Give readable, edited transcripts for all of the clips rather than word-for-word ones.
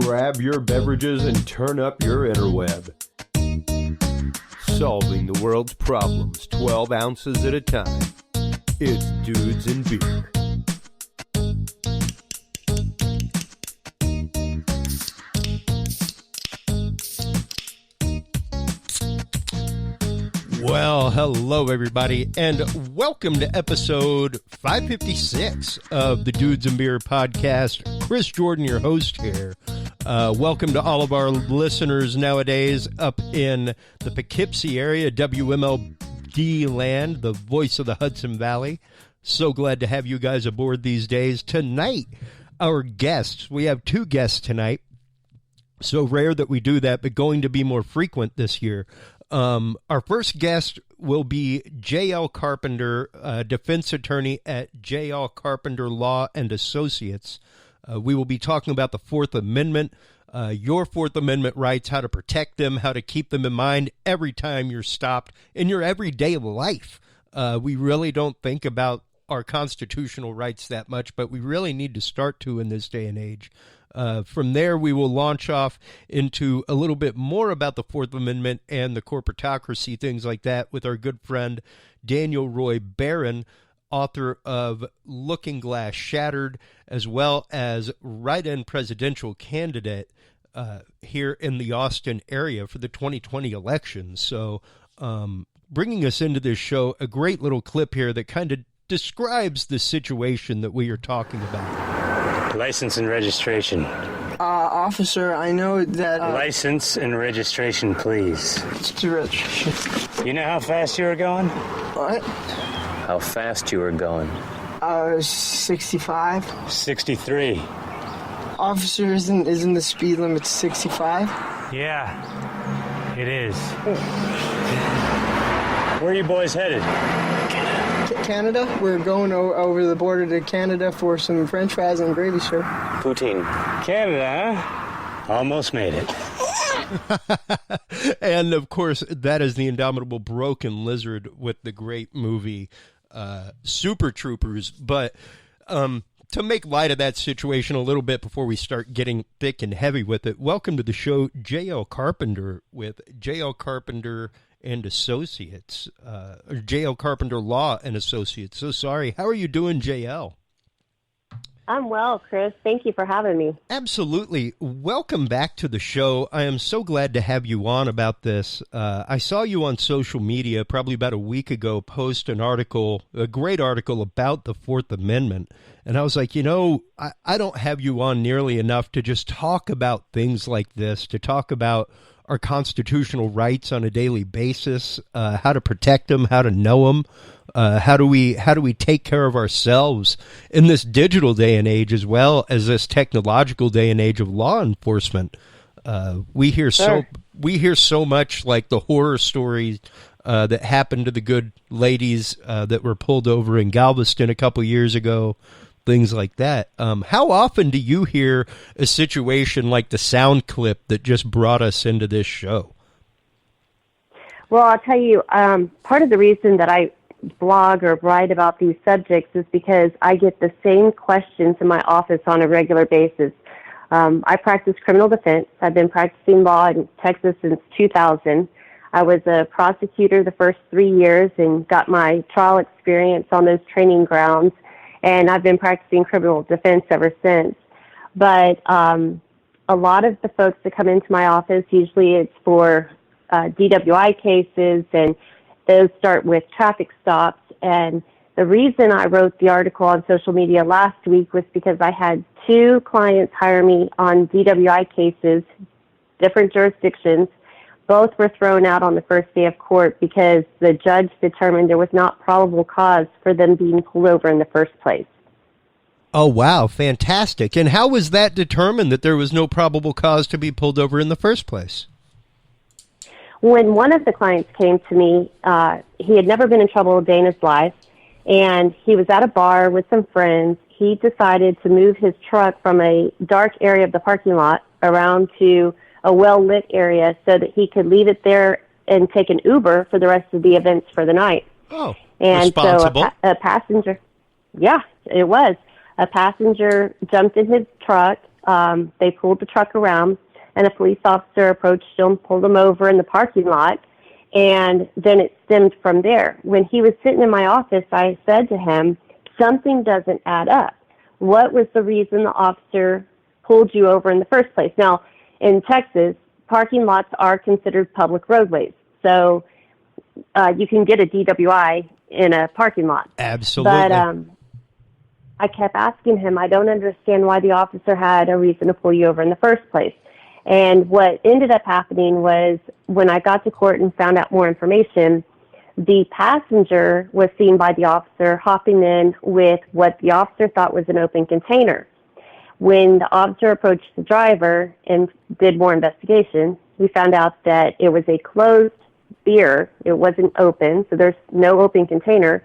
grab your beverages and turn up your interweb. Solving the world's problems 12 ounces at a time. It's Dudes and Beer. Well, hello everybody, and welcome to episode 556 of the Dudes and Beer podcast. Chris Jordan, your host here. Welcome to all of our listeners nowadays up in the Poughkeepsie area, WMLD land, the voice of the Hudson Valley. So glad to have you guys aboard these days. Tonight, our guests, we have two guests tonight. So rare that we do that, but going to be more frequent this year. Our first guest will be JL Carpenter, defense attorney at JL Carpenter Law and Associates. We will be talking about the Fourth Amendment, your Fourth Amendment rights, how to protect them, how to keep them in mind every time you're stopped in your everyday life. We really don't think about our constitutional rights that much, but we really need to start to in this day and age. From there, we will launch off into a little bit more about the Fourth Amendment and the corporatocracy, things like that, with our good friend Daniel Roy Barron, author of Looking Glass Shattered, as well as write-in presidential candidate here in the Austin area for the 2020 elections. So bringing us into this show, a great little clip here that kind of describes the situation that we are talking about. License and registration. Officer, I know that... License and registration, please. It's the registration. You know how fast you were going? What? How fast you were going? 65. 63. Officer, isn't the speed limit 65? Yeah, it is. Where are you boys headed? Canada. We're going over the border to Canada for some french fries and gravy, sir. Poutine. Canada, huh? Almost made it. And, of course, that is the indomitable Broken Lizard with the great movie Super Troopers. But to make light of that situation a little bit before we start getting thick and heavy with it, welcome to the show, JL Carpenter with JL Carpenter and Associates, or JL Carpenter Law and Associates. So sorry. How are you doing, JL? I'm well, Chris. Thank you for having me. Absolutely. Welcome back to the show. I am so glad to have you on about this. I saw you on social media probably about a week ago post an article, a great article about the Fourth Amendment. And I was like, I don't have you on nearly enough to just talk about things like this, to talk about our constitutional rights on a daily basis, how to protect them, how to know them, how do we take care of ourselves in this digital day and age, as well as this technological day and age of law enforcement. We hear so much like the horror stories that happened to the good ladies that were pulled over in Galveston a couple years ago. Things like that. How often do you hear a situation like the sound clip that just brought us into this show? Well, I'll tell you, part of the reason that I blog or write about these subjects is because I get the same questions in my office on a regular basis. I practice criminal defense. I've been practicing law in Texas since 2000. I was a prosecutor the first 3 years and got my trial experience on those training grounds. And I've been practicing criminal defense ever since. But a lot of the folks that come into my office, usually it's for DWI cases, and those start with traffic stops. And the reason I wrote the article on social media last week was because I had two clients hire me on DWI cases, different jurisdictions. Both were thrown out on the first day of court because the judge determined there was not probable cause for them being pulled over in the first place. Oh, wow. Fantastic. And how was that determined that there was no probable cause to be pulled over in the first place? When one of the clients came to me, he had never been in trouble a day in his life, and he was at a bar with some friends. He decided to move his truck from a dark area of the parking lot around to a well-lit area so that he could leave it there and take an Uber for the rest of the events for the night. Oh, and responsible. So a passenger, yeah, it was. A passenger jumped in his truck They pulled the truck around, and a police officer approached him, pulled him over in the parking lot, and then it stemmed from there. When he was sitting in my office, I said to him, something doesn't add up. What was the reason the officer pulled you over in the first place? Now, in Texas, parking lots are considered public roadways. So you can get a DWI in a parking lot. Absolutely. But I kept asking him, I don't understand why the officer had a reason to pull you over in the first place. And what ended up happening was when I got to court and found out more information, the passenger was seen by the officer hopping in with what the officer thought was an open container. When the officer approached the driver and did more investigation, we found out that it was a closed beer. It wasn't open, so there's no open container.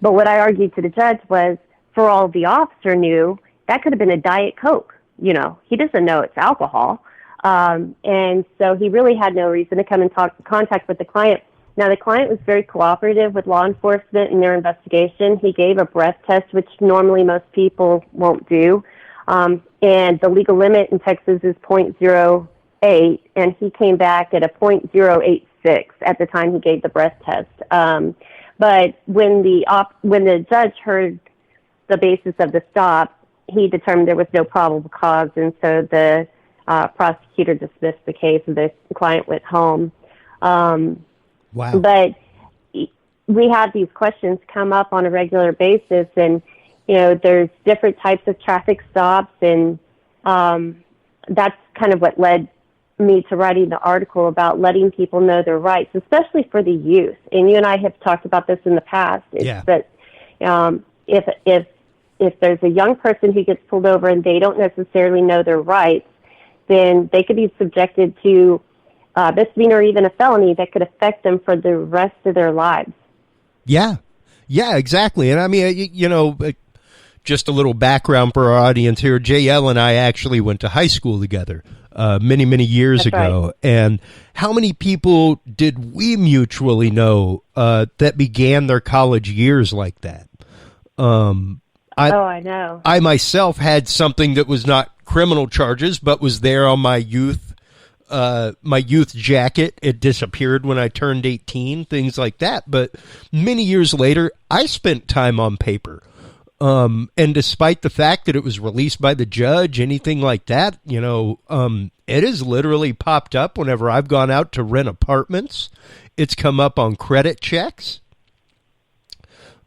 But what I argued to the judge was, for all the officer knew, that could have been a Diet Coke. You know, he doesn't know it's alcohol. And so he really had no reason to come in contact with the client. Now, the client was very cooperative with law enforcement in their investigation. He gave a breath test, which normally most people won't do. And the legal limit in Texas is .08, and he came back at a .086 at the time he gave the breath test. But when the judge heard the basis of the stop, he determined there was no probable cause, and so the prosecutor dismissed the case, and the client went home. Wow. But we have these questions come up on a regular basis, and, you know, there's different types of traffic stops, and that's kind of what led me to writing the article about letting people know their rights, especially for the youth. And you and I have talked about this in the past. It's that if there's a young person who gets pulled over and they don't necessarily know their rights, then they could be subjected to misdemeanor or even a felony that could affect them for the rest of their lives. Yeah, exactly. And I mean, you know, just a little background for our audience here. JL and I actually went to high school together many, many years ago. Right. And how many people did we mutually know that began their college years like that? I know. I myself had something that was not criminal charges, but was there on my youth jacket. It disappeared when I turned 18, things like that. But many years later, I spent time on paper. And despite the fact that it was released by the judge, anything like that, you know, it has literally popped up whenever I've gone out to rent apartments. It's come up on credit checks.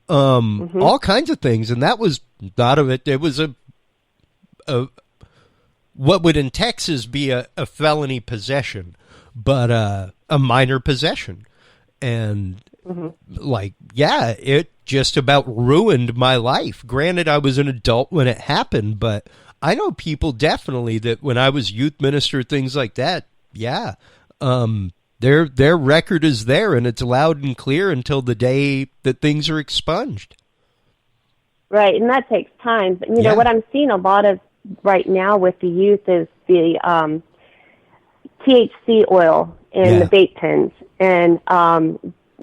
All kinds of things. And that was not of it. It was a what would in Texas be a felony possession, but a minor possession. And it just about ruined my life. Granted, I was an adult when it happened, but I know people definitely that when I was youth minister, things like that, their record is there, and it's loud and clear until the day that things are expunged. Right, and that takes time. But, you know, what I'm seeing a lot of right now with the youth is the THC oil in the vape pens. And,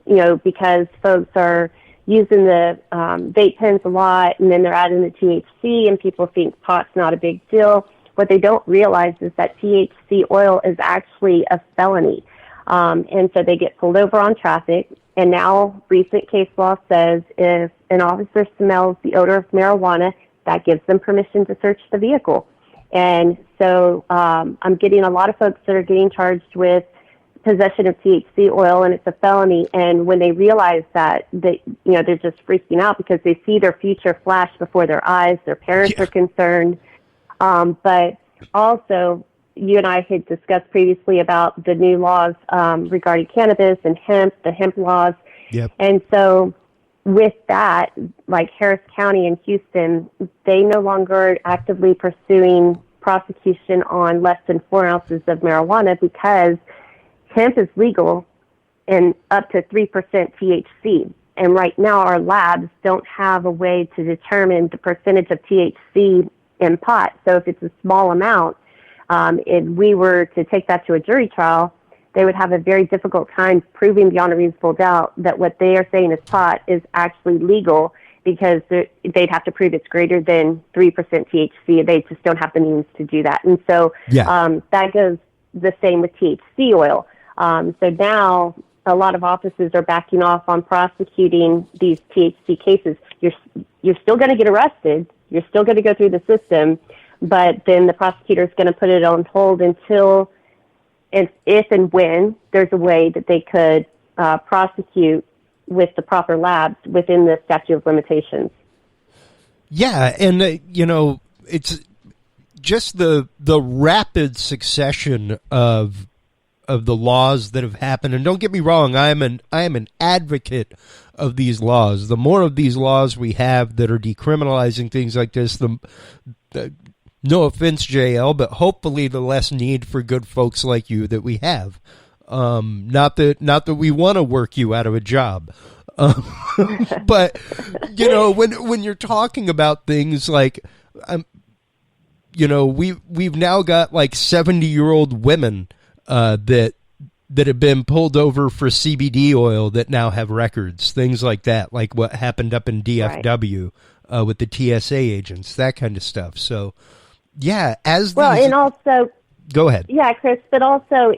you know, because folks are using the vape pens a lot, and then they're adding the THC, and people think pot's not a big deal. What they don't realize is that THC oil is actually a felony. And so they get pulled over on traffic. And now recent case law says if an officer smells the odor of marijuana, that gives them permission to search the vehicle. And so I'm getting a lot of folks that are getting charged with possession of THC oil, and it's a felony. And when they realize that, you know, they're just freaking out because they see their future flash before their eyes. Their parents are concerned. But also, you and I had discussed previously about the new laws regarding cannabis and hemp, the hemp laws. Yep. And so with that, like Harris County in Houston, they no longer are actively pursuing prosecution on less than 4 ounces of marijuana because hemp is legal and up to 3% THC. And right now our labs don't have a way to determine the percentage of THC in pot. So if it's a small amount, if we were to take that to a jury trial, they would have a very difficult time proving beyond a reasonable doubt that what they are saying is pot is actually legal. because they'd have to prove it's greater than 3% THC. They just don't have the means to do that. And so that goes the same with THC oil. So now a lot of offices are backing off on prosecuting these THC cases. You're still going to get arrested. You're still going to go through the system, but then the prosecutor is going to put it on hold until, if and when there's a way that they could prosecute with the proper labs within the statute of limitations. Yeah, and it's just the rapid succession of the laws that have happened. And don't get me wrong, I am an advocate of these laws. The more of these laws we have that are decriminalizing things like this, the no offense, JL, but hopefully the less need for good folks like you that we have. Not that we want to work you out of a job. But when you're talking about things like, we've now got like 70-year-old women that have been pulled over for CBD oil that now have records, things like that, like what happened up in DFW with the TSA agents, that kind of stuff. So, yeah, and also, go ahead. Yeah, Chris, but also,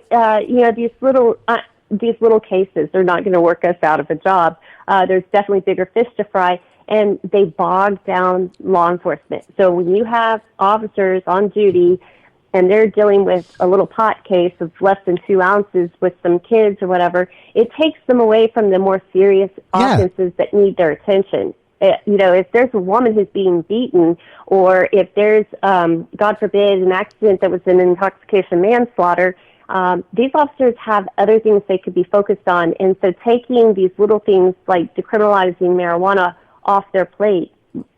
these little cases are not going to work us out of a job. There's definitely bigger fish to fry, and they bog down law enforcement. So when you have officers on duty and they're dealing with a little pot case of less than 2 ounces with some kids or whatever, it takes them away from the more serious offenses that need their attention. If there's a woman who's being beaten, or if there's, God forbid, an accident that was an intoxication manslaughter, these officers have other things they could be focused on. And so taking these little things like decriminalizing marijuana off their plate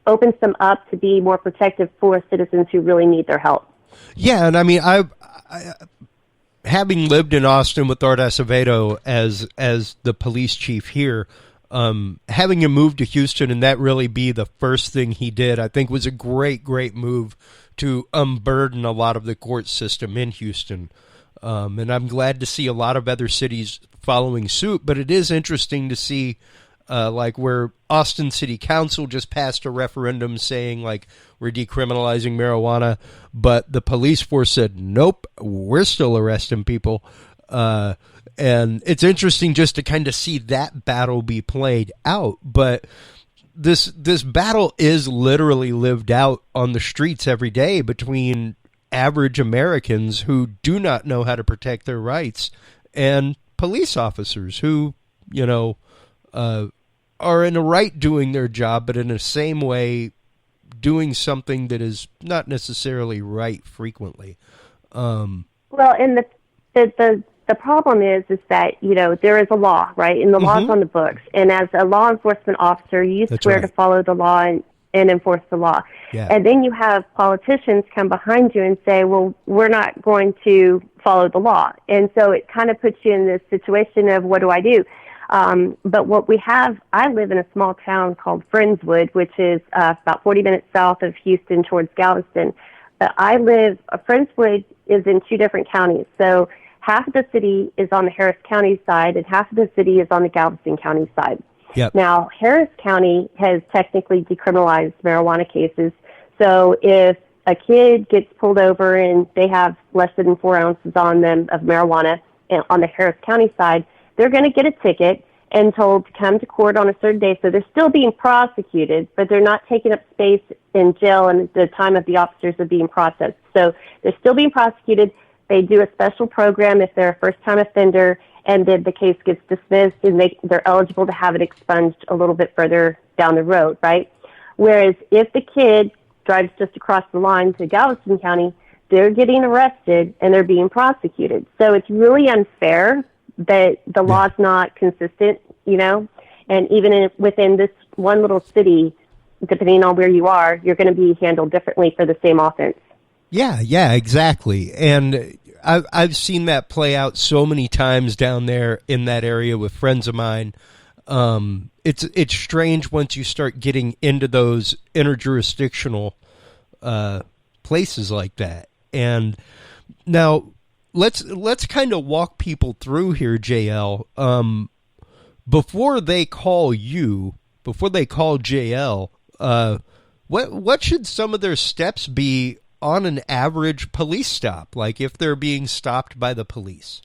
opens them up to be more protective for citizens who really need their help. Yeah, and I mean, I having lived in Austin with Art Acevedo as the police chief here, having him move to Houston and that really be the first thing he did, I think was a great move to unburden a lot of the court system in Houston. And I'm glad to see a lot of other cities following suit, but it is interesting to see like where Austin City Council just passed a referendum saying like we're decriminalizing marijuana, but the police force said, nope, we're still arresting people. And it's interesting just to kind of see that battle be played out. But this battle is literally lived out on the streets every day between average Americans who do not know how to protect their rights and police officers who, are in the right doing their job, but in the same way doing something that is not necessarily right frequently. Well, and the problem is that, there is a law, right? And the law's on the books. And as a law enforcement officer, you swear to follow the law and enforce the law. Yeah. And then you have politicians come behind you and say, well, we're not going to follow the law. And so it kind of puts you in this situation of, what do I do? But what we have, I live in a small town called Friendswood, which is about 40 minutes south of Houston towards Galveston. Friendswood is in 2 different counties. So half of the city is on the Harris County side and half of the city is on the Galveston County side. Yep. Now, Harris County has technically decriminalized marijuana cases. So if a kid gets pulled over and they have less than 4 ounces on them of marijuana on the Harris County side, they're going to get a ticket and told to come to court on a certain day. So they're still being prosecuted, but they're not taking up space in jail and the time of the officers are being processed. So they're still being prosecuted. They do a special program if they're a first-time offender, and then the case gets dismissed and they're eligible to have it expunged a little bit further down the road, right? Whereas if the kid drives just across the line to Galveston County, they're getting arrested and they're being prosecuted. So it's really unfair that the law's not consistent, and even within this one little city, depending on where you are, you're going to be handled differently for the same offense. Yeah, exactly. And I've seen that play out so many times down there in that area with friends of mine. It's strange once you start getting into those interjurisdictional places like that. And now let's kind of walk people through here, JL. Before they call you before they call JL, what should some of their steps be on an average police stop? Like if they're being stopped by the police?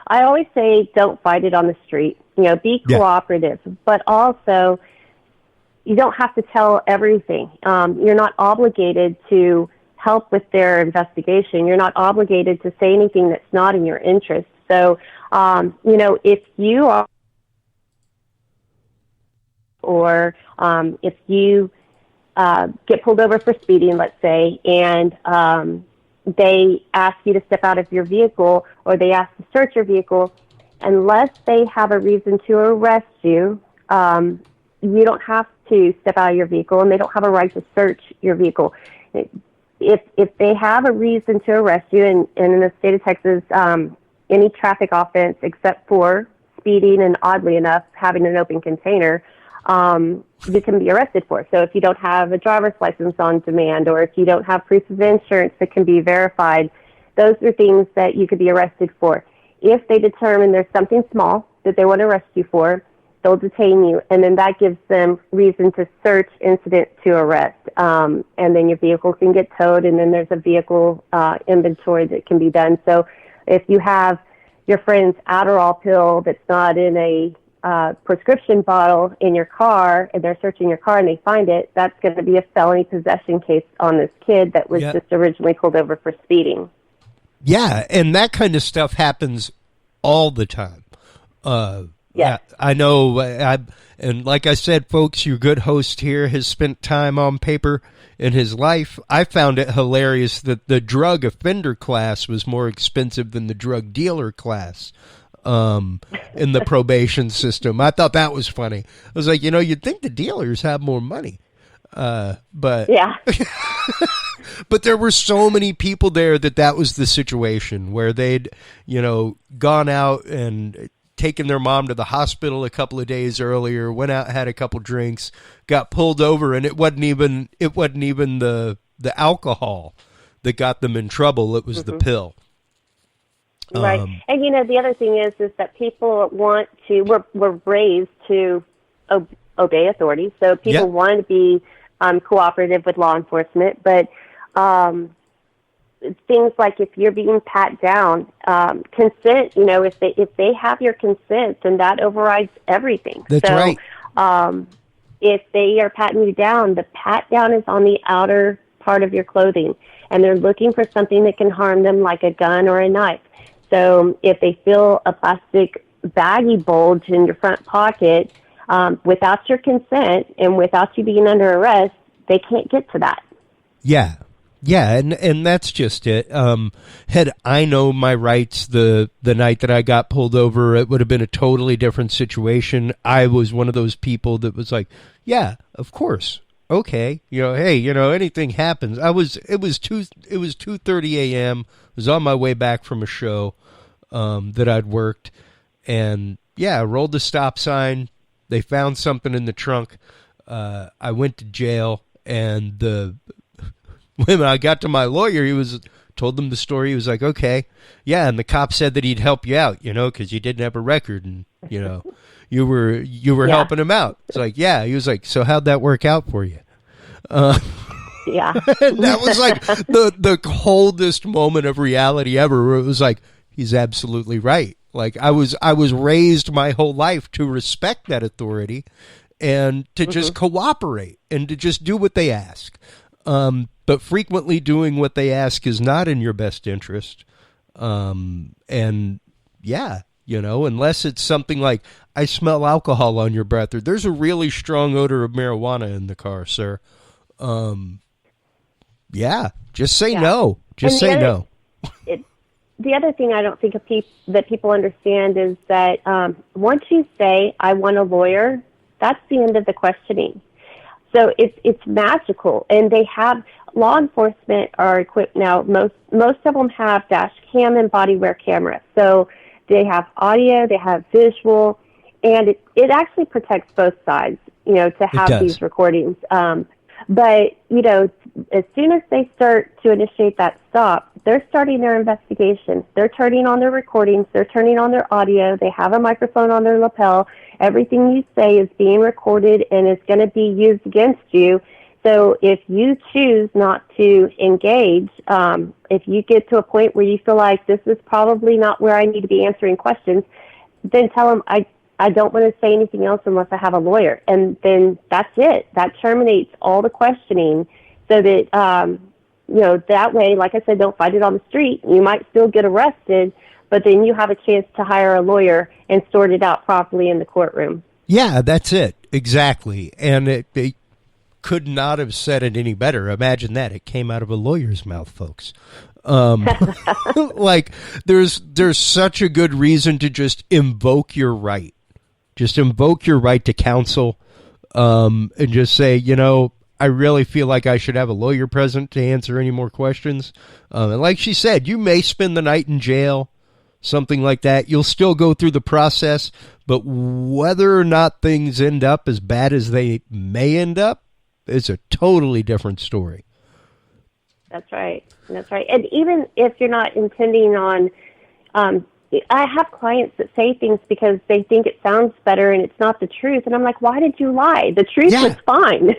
I always say don't fight it on the street. Be cooperative, but also you don't have to tell everything. You're not obligated to help with their investigation. You're not obligated to say anything that's not in your interest. So, if you are, or if you get pulled over for speeding, let's say, and they ask you to step out of your vehicle, or they ask to search your vehicle, unless they have a reason to arrest you, you don't have to step out of your vehicle, and they don't have a right to search your vehicle. If they have a reason to arrest you, and in the state of Texas, any traffic offense except for speeding and, oddly enough, having an open container, you can be arrested for. So if you don't have a driver's license on demand, or if you don't have proof of insurance that can be verified, those are things that you could be arrested for. If they determine there's something small that they want to arrest you for, they'll detain you, and then that gives them reason to search incident to arrest. And then your vehicle can get towed, and then there's a vehicle inventory that can be done. So if you have your friend's Adderall pill that's not in a prescription bottle in your car, and they're searching your car and they find it, that's going to be a felony possession case on this kid that was just originally pulled over for speeding. Yeah, and that kind of stuff happens all the time. Yeah, I know. And like I said, folks, your good host here has spent time on paper in his life. I found it hilarious that the drug offender class was more expensive than the drug dealer class in the probation system. I thought that was funny. I was like, you'd think the dealers have more money. But yeah. But there were so many people there that was the situation where they'd, gone out and taken their mom to the hospital a couple of days earlier, went out, had a couple drinks, got pulled over, and it wasn't even the alcohol that got them in trouble. It was the pill. Right. And the other thing is that people want to, we're raised to obey authority. So people want to be cooperative with law enforcement, but things like if you're being pat down, consent, if they have your consent, then that overrides everything. That's right. If they are patting you down, the pat down is on the outer part of your clothing, and they're looking for something that can harm them, like a gun or a knife. So if they feel a plastic baggie bulge in your front pocket, without your consent and without you being under arrest, they can't get to that. Yeah. Yeah, and that's just it. Had I known my rights the night that I got pulled over, it would have been a totally different situation. I was one of those people that was like, yeah, of course. Okay. Hey, anything happens. It was 2:30 a.m. I was on my way back from a show that I'd worked, and I rolled the stop sign. They found something in the trunk. I went to jail, and when I got to my lawyer, told them the story. He was like, okay, yeah. And the cop said that he'd help you out, because you didn't have a record, and, you were helping him out. It's like, yeah. He was like, so how'd that work out for you? Yeah. That was like the coldest moment of reality ever, where it was like, he's absolutely right. Like I was raised my whole life to respect that authority and to just cooperate and to just do what they ask. But frequently doing what they ask is not in your best interest. Unless it's something like, I smell alcohol on your breath, or there's a really strong odor of marijuana in the car, sir. Just say no. Just say no. The other thing I don't think that people understand is that once you say, I want a lawyer, that's the end of the questioning. So it's magical, and they have, law enforcement are equipped now. Most of them have dash cam and body wear cameras. So they have audio, they have visual, and it actually protects both sides, to have these recordings. But, as soon as they start to initiate that stop, they're starting their investigation. They're turning on their recordings. They're turning on their audio. They have a microphone on their lapel. Everything you say is being recorded and is going to be used against you. So if you choose not to engage, if you get to a point where you feel like this is probably not where I need to be answering questions, then tell them I don't want to say anything else unless I have a lawyer. And then that's it. That terminates all the questioning so that, that way, like I said, don't fight it on the street. You might still get arrested, but then you have a chance to hire a lawyer and sort it out properly in the courtroom. Yeah, that's it. Exactly. And it could not have said it any better. Imagine that. It came out of a lawyer's mouth, folks. Like, there's such a good reason to just invoke your right. Just invoke your right to counsel, and just say, I really feel like I should have a lawyer present to answer any more questions. And like she said, you may spend the night in jail, something like that. You'll still go through the process, but whether or not things end up as bad as they may end up is a totally different story. That's right. That's right. And even if you're not intending on, I have clients that say things because they think it sounds better and it's not the truth. And I'm like, why did you lie? The truth was fine,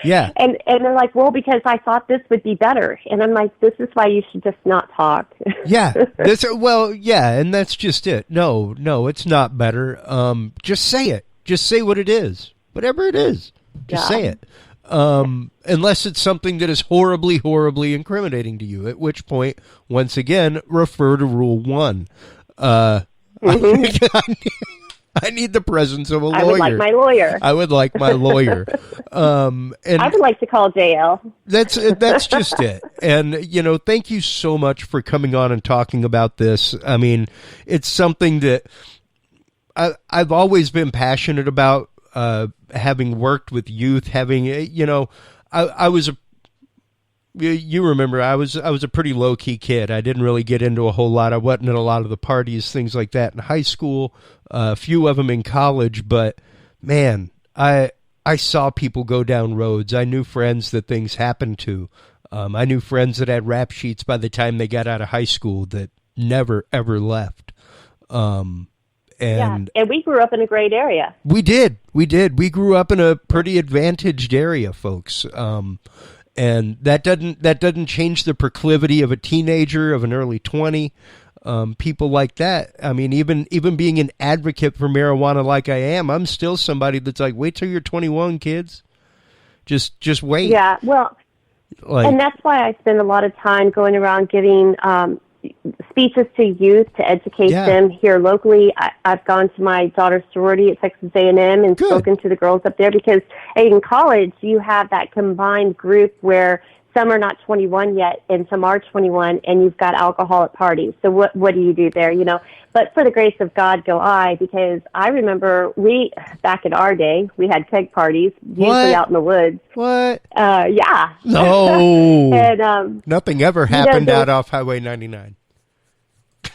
Yeah. And they're like, well, because I thought this would be better. And I'm like, this is why you should just not talk. Yeah. And that's just it. No, it's not better. Just say it. Just say what it is. Whatever it is. Just say it. Unless it's something that is horribly, horribly incriminating to you, at which point, once again, refer to Rule 1. I need the presence of a lawyer. I would like my lawyer. I would like my lawyer. And I would like to call JL. That's just it. And, thank you so much for coming on and talking about this. I mean, it's something that I've always been passionate about. Having worked with youth, I was you remember, I was a pretty low key kid. I didn't really get into a whole lot. I wasn't at a lot of the parties, things like that in high school, a few of them in college, but man, I saw people go down roads. I knew friends that things happened to. I knew friends that had rap sheets by the time they got out of high school that never ever left. And we grew up in a great area. We did. We grew up in a pretty advantaged area, folks. And that doesn't change the proclivity of a teenager, of an early 20, people like that. I mean, even being an advocate for marijuana like I am, I'm still somebody that's like, wait till you're 21, kids. Just wait. Yeah, well, and that's why I spend a lot of time going around giving speeches to youth to educate them here locally. I've gone to my daughter's sorority at Texas A&M and spoken to the girls up there because in college you have that combined group where some are not 21 yet and some are 21, and you've got alcohol at parties. So what do you do there? But for the grace of God go I, because I remember back in our day, we had keg parties, usually out in the woods. What? Yeah. No. And nothing ever happened out off Highway 99.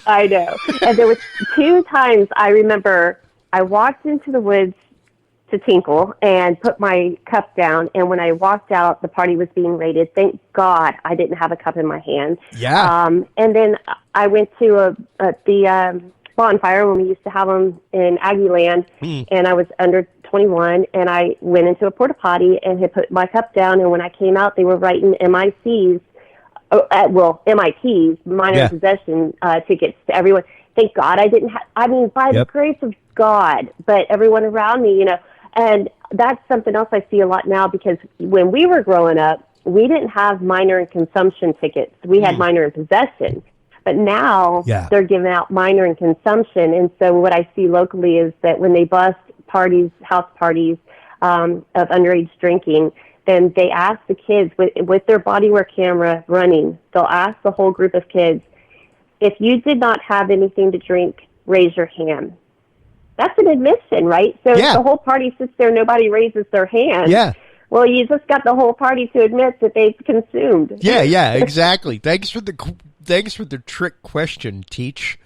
I know. And there was 2 times I remember I walked into the woods to tinkle and put my cup down, and when I walked out, the party was being raided. Thank God I didn't have a cup in my hand. Yeah. And then I went to the bonfire when we used to have them in Aggie Land, and I was under 21, and I went into a porta potty and had put my cup down, and when I came out, they were writing MITs, minor possession tickets to everyone. Thank God I didn't have, by the grace of God, but everyone around me, and that's something else I see a lot now, because when we were growing up, we didn't have minor in consumption tickets. We had minor in possession. But now they're giving out minor in consumption. And so what I see locally is that when they bust parties, house parties of underage drinking, then they ask the kids with their body-wear camera running, they'll ask the whole group of kids, if you did not have anything to drink, raise your hand. That's an admission, right? So if the whole party sits there, nobody raises their hand. Yeah. Well, you just got the whole party to admit that they've consumed. Yeah, exactly. Thanks for the Thanks for the trick question, Teach.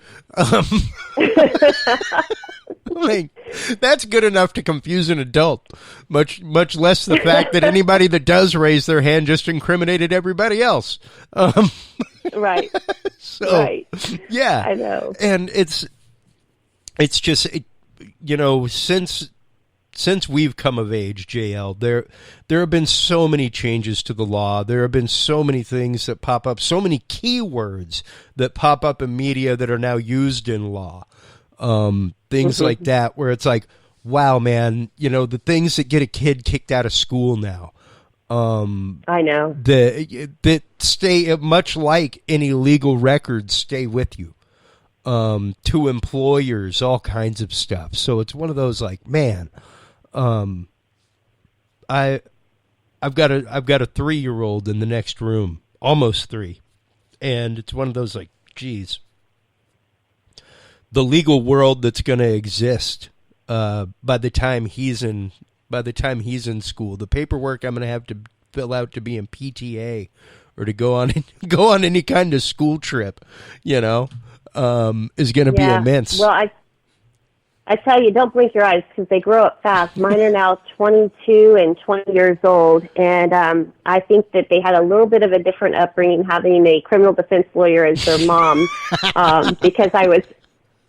Like, that's good enough to confuse an adult. Much less the fact that anybody that does raise their hand just incriminated everybody else. Right. So, right. Yeah. I know. And it's just, since we've come of age, JL, there have been so many changes to the law. There have been so many things that pop up, so many keywords that pop up in media that are now used in law. Things like that, where it's like, wow, man, the things that get a kid kicked out of school now. I know. That stay, much like any legal records, stay with you. To employers, all kinds of stuff. So it's one of those like, man, I've got a 3-year-old in the next room, almost 3, and it's one of those like, geez, the legal world that's going to exist by the time he's in school, the paperwork I'm going to have to fill out to be in PTA or to go on any kind of school trip, is going to be immense. Well, I tell you, don't blink your eyes because they grow up fast. Mine are now 22 and 20 years old, and I think that they had a little bit of a different upbringing having a criminal defense lawyer as their mom because I was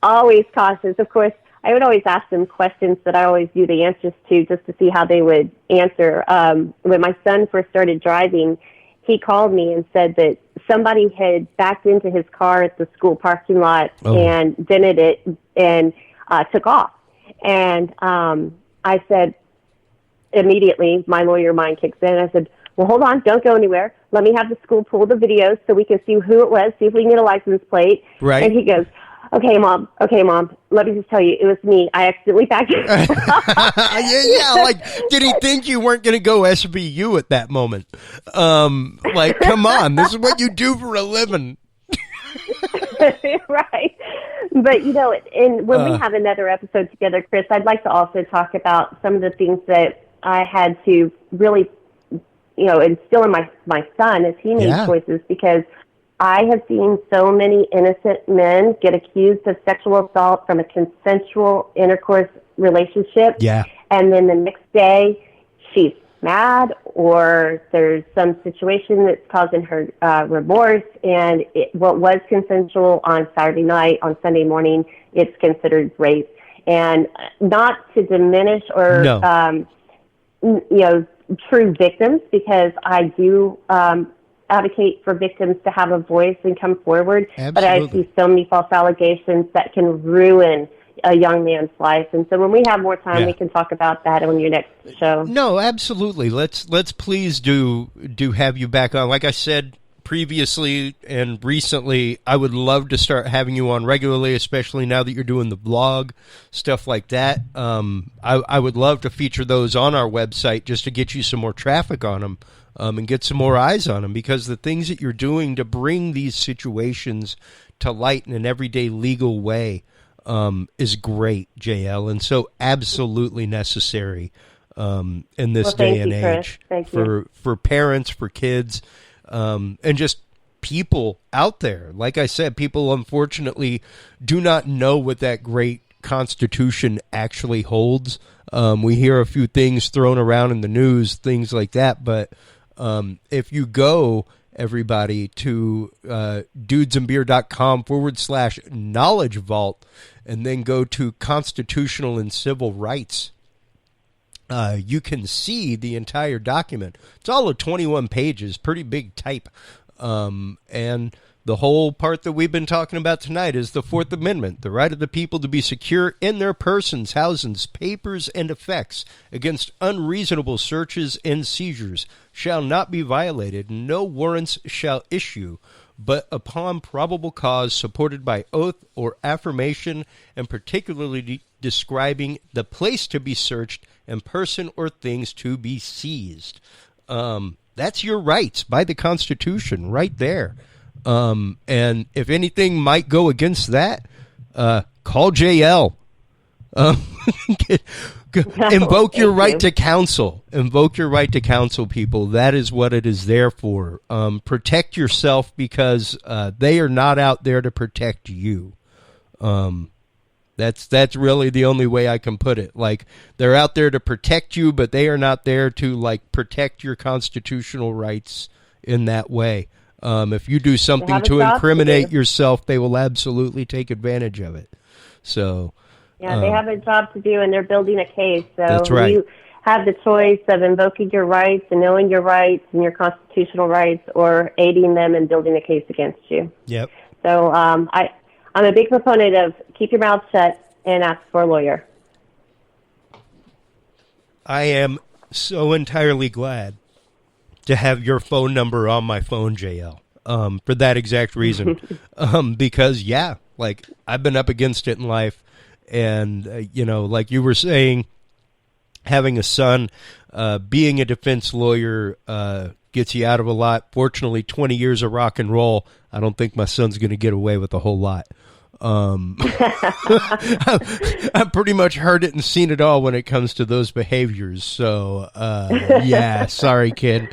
always cautious. Of course, I would always ask them questions that I always knew the answers to just to see how they would answer. When my son first started driving, he called me and said that somebody had backed into his car at the school parking lot and dented it and took off. And I said, immediately, my lawyer mind kicks in. I said, well, hold on, don't go anywhere. Let me have the school pull the videos so we can see who it was, see if we can get a license plate. Right. And he goes, okay, mom, let me just tell you, it was me. I accidentally backed in. yeah, like, did he think you weren't going to go SVU at that moment? Like, come on, this is what you do for a living. Right. But, and when we have another episode together, Chris, I'd like to also talk about some of the things that I had to really, instill in my son as he made choices, because I have seen so many innocent men get accused of sexual assault from a consensual intercourse relationship. Yeah. And then the next day she's mad, or there's some situation that's causing her remorse, and what was consensual on Saturday night, on Sunday morning, it's considered rape. And not to diminish or true victims, because I do advocate for victims to have a voice and come forward. Absolutely. But I see so many false allegations that can ruin a young man's life. And so when we have more time, we can talk about that on your next show. No, absolutely. Let's please do have you back on. Like I said previously and recently, I would love to start having you on regularly, especially now that you're doing the vlog, stuff like that. I would love to feature those on our website just to get you some more traffic on them. And get some more eyes on them, because the things that you're doing to bring these situations to light in an everyday legal way is great, JL, and so absolutely necessary in this day and age for parents, for kids, and just people out there. Like I said, people unfortunately do not know what that great Constitution actually holds. We hear a few things thrown around in the news, things like that, but if you go, everybody, to dudesandbeer.com/knowledge vault and then go to constitutional and civil rights, you can see the entire document. It's all of 21 pages, pretty big type. And the whole part that we've been talking about tonight is the Fourth Amendment, the right of the people to be secure in their persons, housings, papers, and effects against unreasonable searches and seizures shall not be violated. No warrants shall issue, but upon probable cause supported by oath or affirmation, and particularly describing the place to be searched and person or things to be seized. That's your rights by the Constitution right there. And if anything might go against that, call JL. Invoke your right you. to counsel. Invoke your right to counsel, people. That is what it is there for. Protect yourself because they are not out there to protect you. That's really the only way I can put it. Like, they're out there to protect you, but they are not there to, like, protect your constitutional rights in that way. If you do something to incriminate yourself, they will absolutely take advantage of it. So, yeah, they have a job to do, and they're building a case. So that's right. You have the choice of invoking your rights and knowing your rights and your constitutional rights, or aiding them in building a case against you. Yep. So I'm a big proponent of keep your mouth shut and ask for a lawyer. I am so entirely glad to have your phone number on my phone, JL, for that exact reason. Because, yeah, like, I've been up against it in life. And, like you were saying, having a son, being a defense lawyer gets you out of a lot. Fortunately, 20 years of rock and roll, I don't think my son's going to get away with a whole lot. I've pretty much heard it and seen it all when it comes to those behaviors. So, yeah, sorry, kid.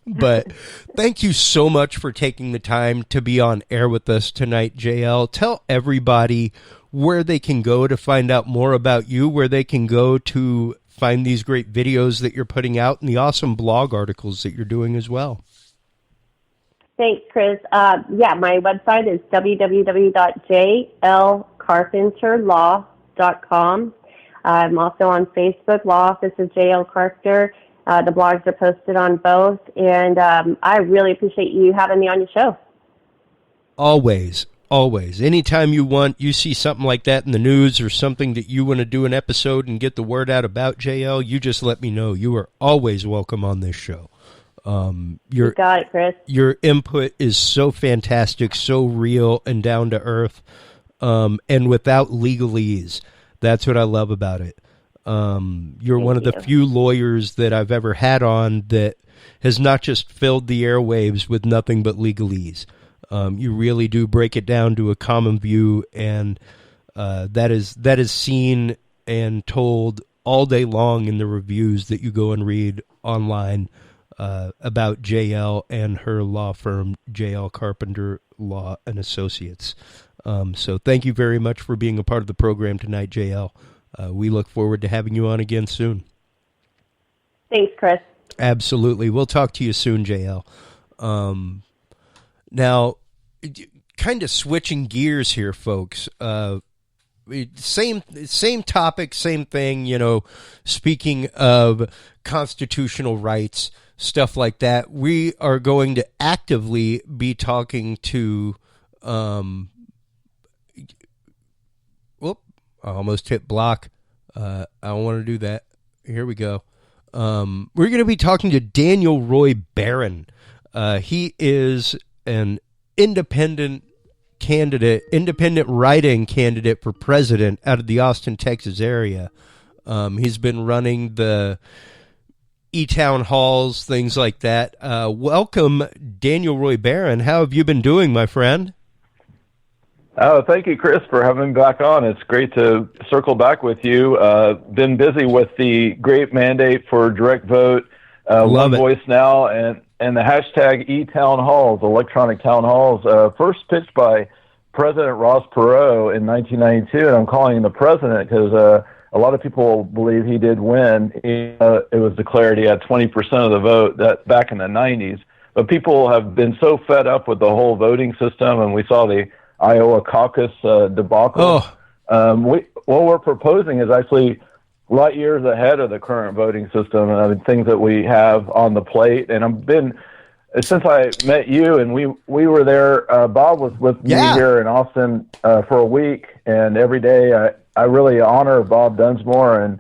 But thank you so much for taking the time to be on air with us tonight, JL. Tell everybody where they can go to find out more about you, where they can go to find these great videos that you're putting out and the awesome blog articles that you're doing as well. Thanks, Chris. My website is www.jlcarpenterlaw.com. I'm also on Facebook, Law Office of JL Carpenter. The blogs are posted on both, and I really appreciate you having me on your show. Always. Anytime you see something like that in the news or something that you want to do an episode and get the word out about JL, you just let me know. You are always welcome on this show. You got it, Chris. Your input is so fantastic, so real and down to earth, and without legalese. That's what I love about it. You're one of the few lawyers that I've ever had on that has not just filled the airwaves with nothing but legalese. You really do break it down to a common view, and that is seen and told all day long in the reviews that you go and read online about JL and her law firm, JL Carpenter Law and Associates. So thank you very much for being a part of the program tonight, JL. We look forward to having you on again soon. Thanks, Chris. Absolutely. We'll talk to you soon, JL. Now, kind of switching gears here, folks. Same topic, same thing, speaking of constitutional rights, stuff like that. We are going to actively be talking to, I almost hit block. I don't want to do that. Here we go. We're going to be talking to Daniel Roy Barron. He is an independent write-in candidate for president out of the Austin, Texas area. He's been running the e-town halls, things like that. Welcome, Daniel Roy Barron. How have you been doing, my friend? Oh, thank you, Chris, for having me back on. It's great to circle back with you. Been busy with the great mandate for direct vote, One Voice Now, and the hashtag e-town halls, electronic town halls, first pitched by President Ross Perot in 1992, and I'm calling him the president because a lot of people believe he did win. It was declared he had 20% of the vote back in the 90s. But people have been so fed up with the whole voting system, and we saw the Iowa caucus debacle. What we're proposing is actually light years ahead of the current voting system, and things that we have on the plate. And I've been, since I met you, and we were there, Bob was with me here in Austin for a week, and every day I really honor Bob Dunsmore, and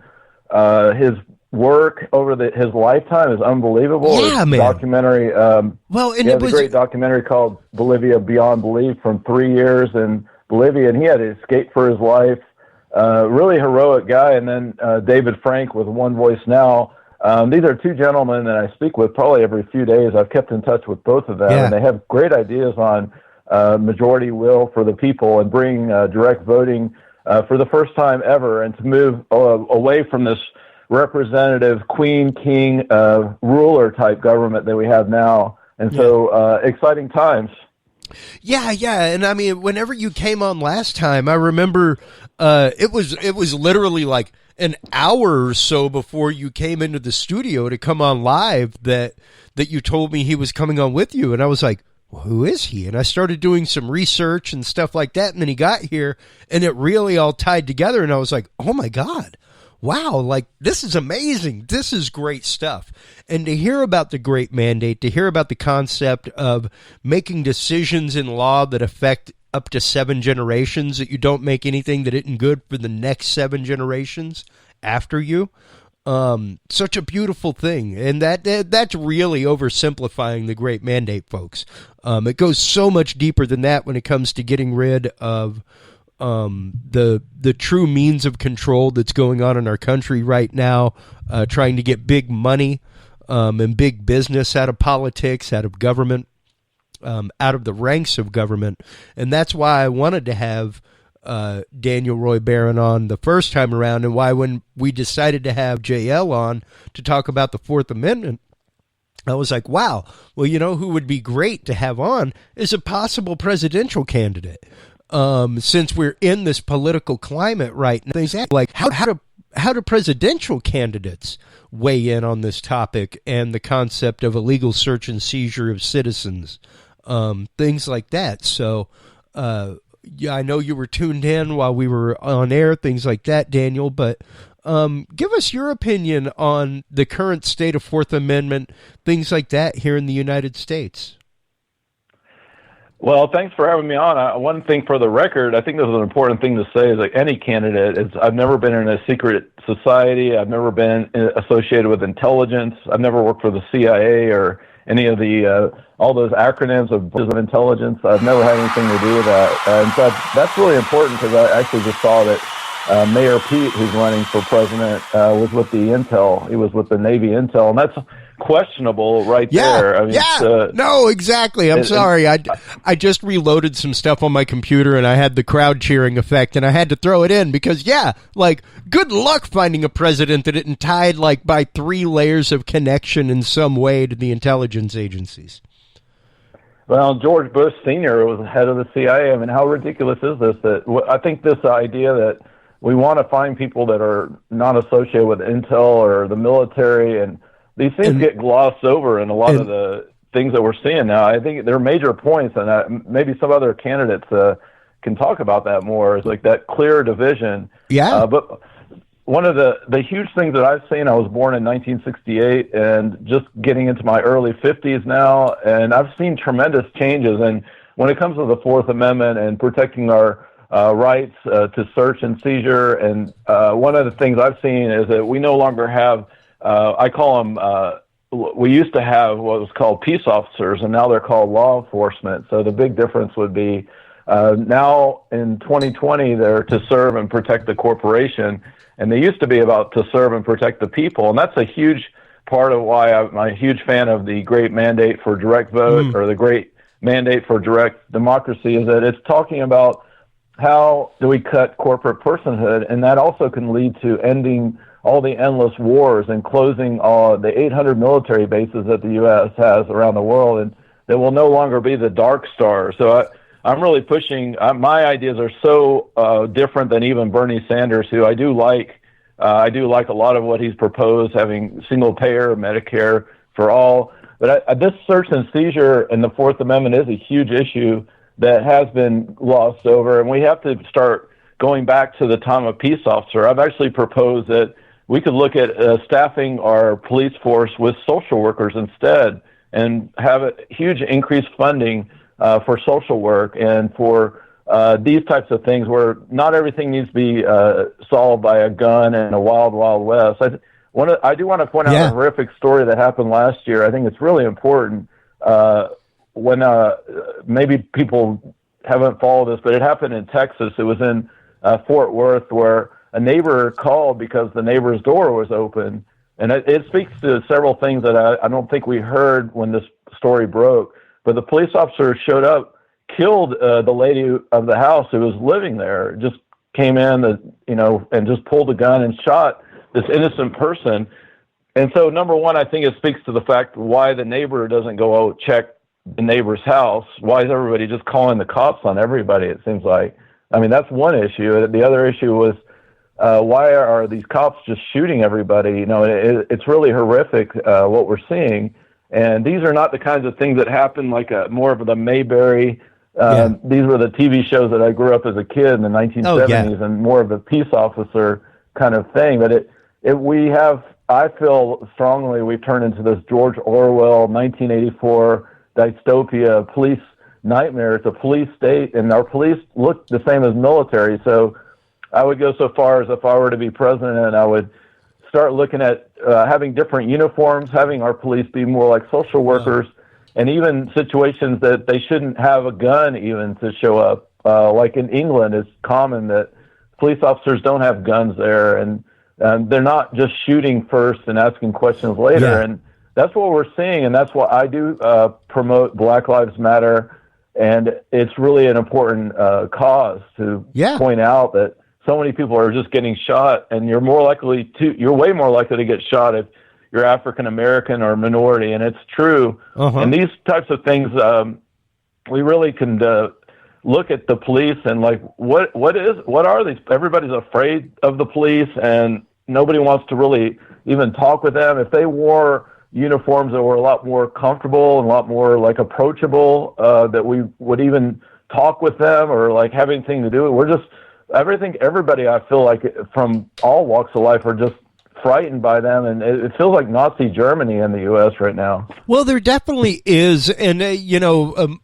his work over his lifetime is unbelievable. Yeah, man. Documentary. It was a great documentary called Bolivia Beyond Belief from 3 years in Bolivia, and he had to escape for his life. Really heroic guy. And then David Frank with One Voice Now. These are two gentlemen that I speak with probably every few days. I've kept in touch with both of them, and they have great ideas on majority will for the people and bring direct voting for the first time ever, and to move away from this representative queen, king, ruler type government that we have now. And so exciting times. Yeah. And I mean, whenever you came on last time, I remember it was literally like an hour or so before you came into the studio to come on live that you told me he was coming on with you. And I was like, well, who is he? And I started doing some research and stuff like that. And then he got here and it really all tied together. And I was like, oh my God. Wow, like this is amazing. This is great stuff. And to hear about the great mandate, to hear about the concept of making decisions in law that affect up to 7 generations, that you don't make anything that isn't good for the next 7 generations after you. Such a beautiful thing. And that's really oversimplifying the great mandate, folks. It goes so much deeper than that when it comes to getting rid of the true means of control that's going on in our country right now, trying to get big money and big business out of politics, out of government, out of the ranks of government. And that's why I wanted to have Daniel Roy Barron on the first time around, and why when we decided to have JL on to talk about the Fourth Amendment, I was like, wow, well, you know who would be great to have on is a possible presidential candidate. Since we're in this political climate right now, things like how do presidential candidates weigh in on this topic and the concept of illegal search and seizure of citizens, things like that. So, I know you were tuned in while we were on air, things like that, Daniel, but give us your opinion on the current state of Fourth Amendment, things like that here in the United States. Well, thanks for having me on. One thing for the record, I think this is an important thing to say, is like any candidate, I've never been in a secret society. I've never been associated with intelligence. I've never worked for the CIA or any of the all those acronyms of intelligence. I've never had anything to do with that. And so that's really important, because I actually just saw that Mayor Pete, who's running for president, was with the Intel. He was with the Navy Intel, and that's questionable right there. I mean, no, exactly. I'm sorry. I just reloaded some stuff on my computer and I had the crowd cheering effect and I had to throw it in because, like, good luck finding a president that isn't tied like by 3 layers of connection in some way to the intelligence agencies. Well, George Bush Sr. was head of the CIA. I mean, how ridiculous is this? I think this idea that we want to find people that are not associated with Intel or the military, and these things get glossed over in a lot of the things that we're seeing now. I think they're major points, and maybe some other candidates can talk about that more, is like that clear division. Yeah. But one of the huge things that I've seen, I was born in 1968 and just getting into my early 50s now, and I've seen tremendous changes. And when it comes to the Fourth Amendment and protecting our rights to search and seizure, and one of the things I've seen is that we no longer have I call them, we used to have what was called peace officers, and now they're called law enforcement. So the big difference would be now in 2020, they're to serve and protect the corporation, and they used to be about to serve and protect the people. And that's a huge part of why I'm a huge fan of the great mandate for direct vote, or the great mandate for direct democracy, is that it's talking about how do we cut corporate personhood, and that also can lead to ending all the endless wars and closing the 800 military bases that the U.S. has around the world, and there will no longer be the dark star. So I'm really pushing. My ideas are so different than even Bernie Sanders, who I do like. I do like a lot of what he's proposed, having single payer Medicare for all. But this search and seizure in the Fourth Amendment is a huge issue that has been glossed over, and we have to start going back to the time of peace officer. I've actually proposed that we could look at staffing our police force with social workers instead, and have a huge increased funding for social work and for these types of things, where not everything needs to be solved by a gun and a wild, wild west. I do want to point out a horrific story that happened last year. I think it's really important when maybe people haven't followed this, but it happened in Texas. It was in Fort Worth, where a neighbor called because the neighbor's door was open. And it speaks to several things that I don't think we heard when this story broke. But the police officer showed up, killed the lady of the house who was living there, just came in that, and just pulled a gun and shot this innocent person. And so, number one, I think it speaks to the fact why the neighbor doesn't go check the neighbor's house. Why is everybody just calling the cops on everybody, it seems like? I mean, that's one issue. The other issue was, why are these cops just shooting everybody? It's really horrific what we're seeing. And these are not the kinds of things that happen like more of the Mayberry. These were the TV shows that I grew up as a kid in the 1970s, and more of a peace officer kind of thing. But I feel strongly we've turned into this George Orwell 1984 dystopia police nightmare. It's a police state, and our police look the same as military. So I would go so far as if I were to be president, I would start looking at having different uniforms, having our police be more like social workers, and even situations that they shouldn't have a gun even to show up. Like in England, it's common that police officers don't have guns there, and they're not just shooting first and asking questions later. Yeah. And that's what we're seeing, and that's what I do promote Black Lives Matter, and it's really an important cause to point out that so many people are just getting shot, and you're way more likely to get shot if you're African American or minority, and it's true. And these types of things, we really can look at the police and like, what are these? Everybody's afraid of the police, and nobody wants to really even talk with them. If they wore uniforms that were a lot more comfortable and a lot more like approachable, that we would even talk with them or like have anything to do with. Everybody, I feel like from all walks of life, are just frightened by them, and it feels like Nazi Germany in the U.S. right now. Well, there definitely is, and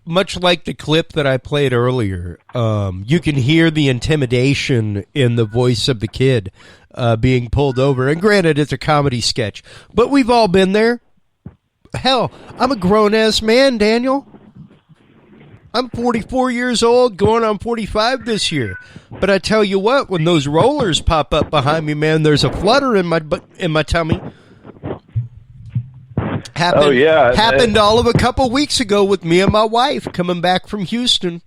much like the clip that I played earlier, you can hear the intimidation in the voice of the kid being pulled over. And granted, it's a comedy sketch, but we've all been there. Hell, I'm a grown-ass man, Daniel. I'm 44 years old, going on 45 this year. But I tell you what, when those rollers pop up behind me, man, there's a flutter in my tummy. Happened all of a couple weeks ago with me and my wife coming back from Houston.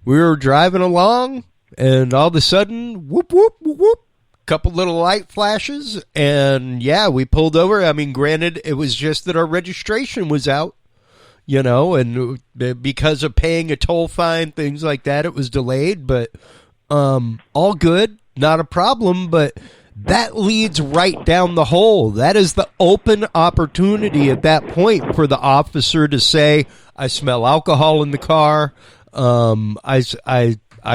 We were driving along, and all of a sudden, whoop, whoop, whoop, whoop, couple little light flashes, and we pulled over. I mean, granted, it was just that our registration was out. And because of paying a toll fine, things like that, it was delayed, but all good, not a problem. But that leads right down the hole. That is the open opportunity at that point for the officer to say, I smell alcohol in the car, I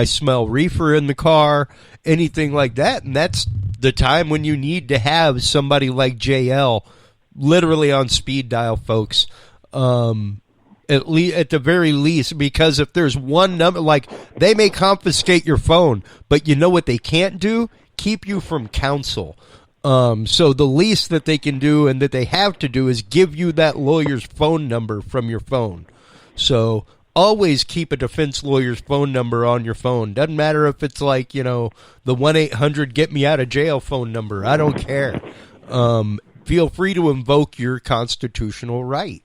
smell reefer in the car, anything like that. And that's the time when you need to have somebody like JL literally on speed dial, folks. At the very least, because if there's one number, like, they may confiscate your phone, but you know what they can't do? Keep you from counsel. So the least that they can do and that they have to do is give you that lawyer's phone number from your phone. So always keep a defense lawyer's phone number on your phone. Doesn't matter if it's like, the 1-800 get me out of jail phone number. I don't care. Feel free to invoke your constitutional right.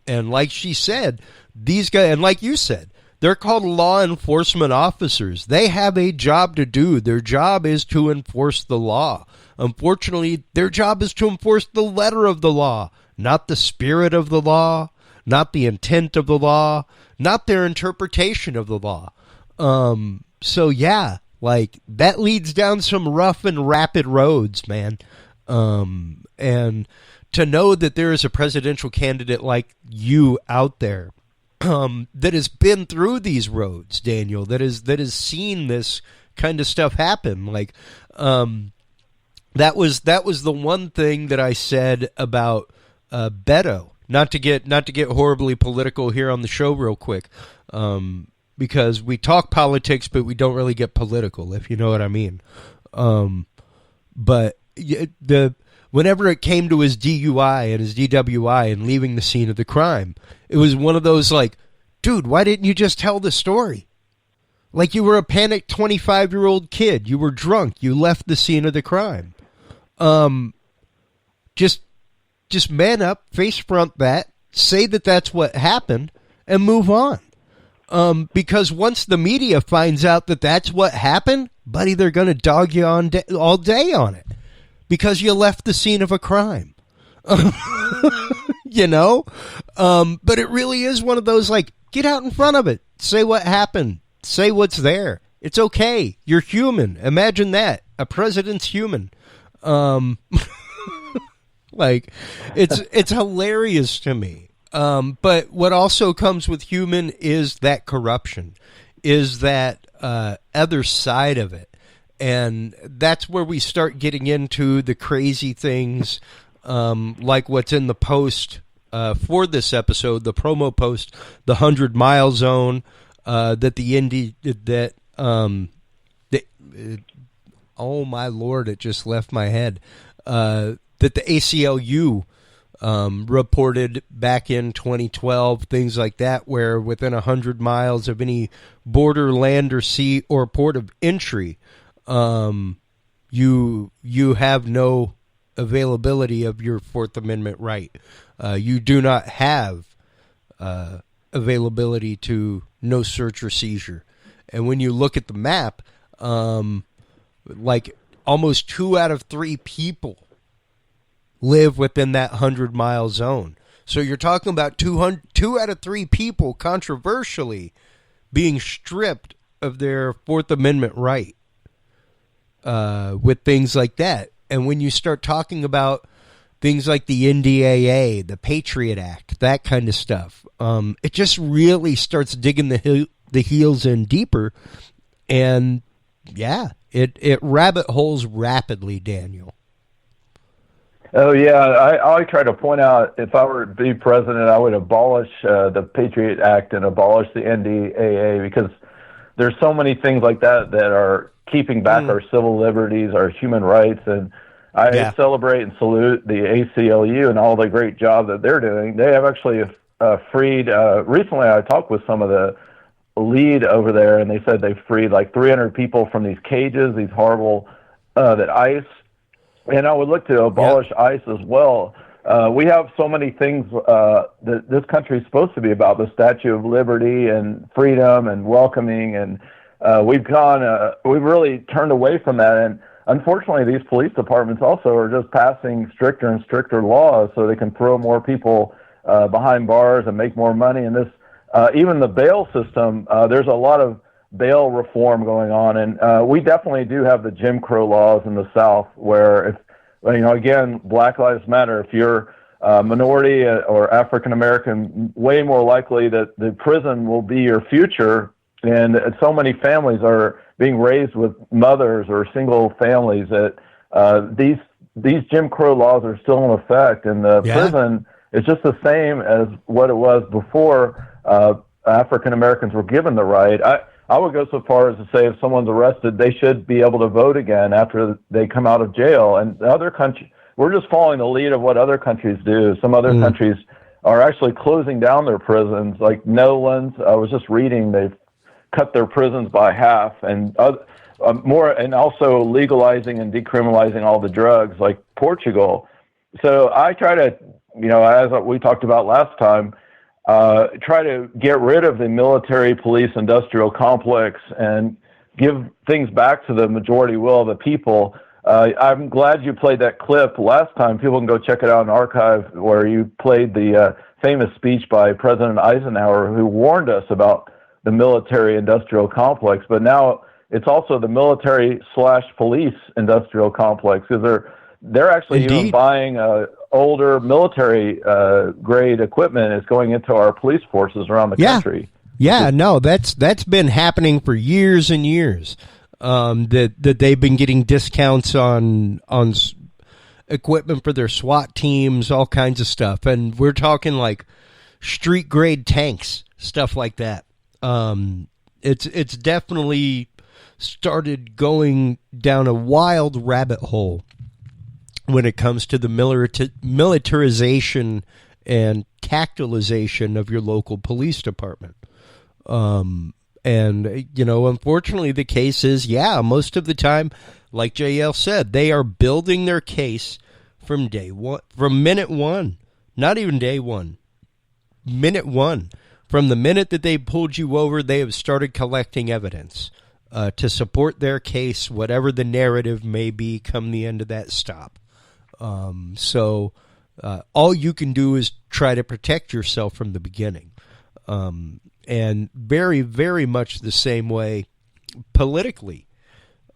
And like she said, these guys, and like you said, they're called law enforcement officers. They have a job to do. Their job is to enforce the law. Unfortunately, their job is to enforce the letter of the law, not the spirit of the law, not the intent of the law, not their interpretation of the law. That leads down some rough and rapid roads, man. And to know that there is a presidential candidate like you out there that has been through these roads, Daniel, that has seen this kind of stuff happen. Like, that was the one thing that I said about Baro. Not to get horribly political here on the show real quick, because we talk politics, but we don't really get political, if you know what I mean. But whenever it came to his DUI and his DWI and leaving the scene of the crime, it was one of those like, dude, why didn't you just tell the story? Like, you were a panicked 25-year-old kid. You were drunk. You left the scene of the crime. Just man up, face front that, say that that's what happened, and move on. Because once the media finds out that that's what happened, buddy, they're going to dog you on all day on it because you left the scene of a crime. You know? But it really is one of those, like, get out in front of it. Say what happened. Say what's there. It's okay. You're human. Imagine that. A president's human. Like, it's hilarious to me. But what also comes with human is that corruption, is that other side of it. And that's where we start getting into the crazy things, like what's in the post for this episode, the promo post, the 100-mile zone, that the Indy that oh my Lord, it just left my head. That the ACLU reported back in 2012, things like that, where within 100 miles of any border, land, or sea or port of entry, you have no availability of your Fourth Amendment right. You do not have availability to no search or seizure. And when you look at the map, like almost 2 out of 3 people live within that 100-mile zone. So you're talking about 2 out of 3 people controversially being stripped of their Fourth Amendment right with things like that. And when you start talking about things like the NDAA, the Patriot Act, that kind of stuff, it just really starts digging the heels in deeper. And yeah, it rabbit holes rapidly, Daniel. Oh, yeah. I try to point out, if I were to be president, I would abolish the Patriot Act and abolish the NDAA, because there's so many things like that that are keeping back our civil liberties, our human rights. And I celebrate and salute the ACLU and all the great job that they're doing. They have actually freed, recently I talked with some of the lead over there, and they said they freed like 300 people from these cages, these horrible, that ICE. And I would look to abolish ICE as well. We have so many things that this country is supposed to be about, the Statue of Liberty and freedom and welcoming. And we've really turned away from that. And unfortunately, these police departments also are just passing stricter and stricter laws so they can throw more people behind bars and make more money. And this, even the bail system, there's a lot of bail reform going on, and we definitely do have the Jim Crow laws in the South, where if again, Black Lives Matter. If you're a minority or African American, way more likely that the prison will be your future. And so many families are being raised with mothers or single families that these Jim Crow laws are still in effect, and the prison is just the same as what it was before African Americans were given the right. I would go so far as to say if someone's arrested, they should be able to vote again after they come out of jail. And the other country, we're just following the lead of what other countries do. Some other countries are actually closing down their prisons, like Netherlands. I was just reading they've cut their prisons by half, and and also legalizing and decriminalizing all the drugs, like Portugal. So I try to, as we talked about last time, try to get rid of the military police industrial complex and give things back to the majority will of the people. I'm glad you played that clip last time. People can go check it out in archive, where you played the famous speech by President Eisenhower, who warned us about the military industrial complex. But now it's also the military/police industrial complex, because they're actually even buying older military grade equipment is going into our police forces around the country. Yeah, no, that's been happening for years and years. That they've been getting discounts on equipment for their SWAT teams, all kinds of stuff, and we're talking like street grade tanks, stuff like that. It's definitely started going down a wild rabbit hole when it comes to the militarization and tactilization of your local police department. And, unfortunately the case is, most of the time, like JL said, they are building their case from day one, from minute one, not even day one, minute one. From the minute that they pulled you over, they have started collecting evidence. to support their case, whatever the narrative may be, come the end of that stop. So all you can do is try to protect yourself from the beginning. And very, very much the same way politically.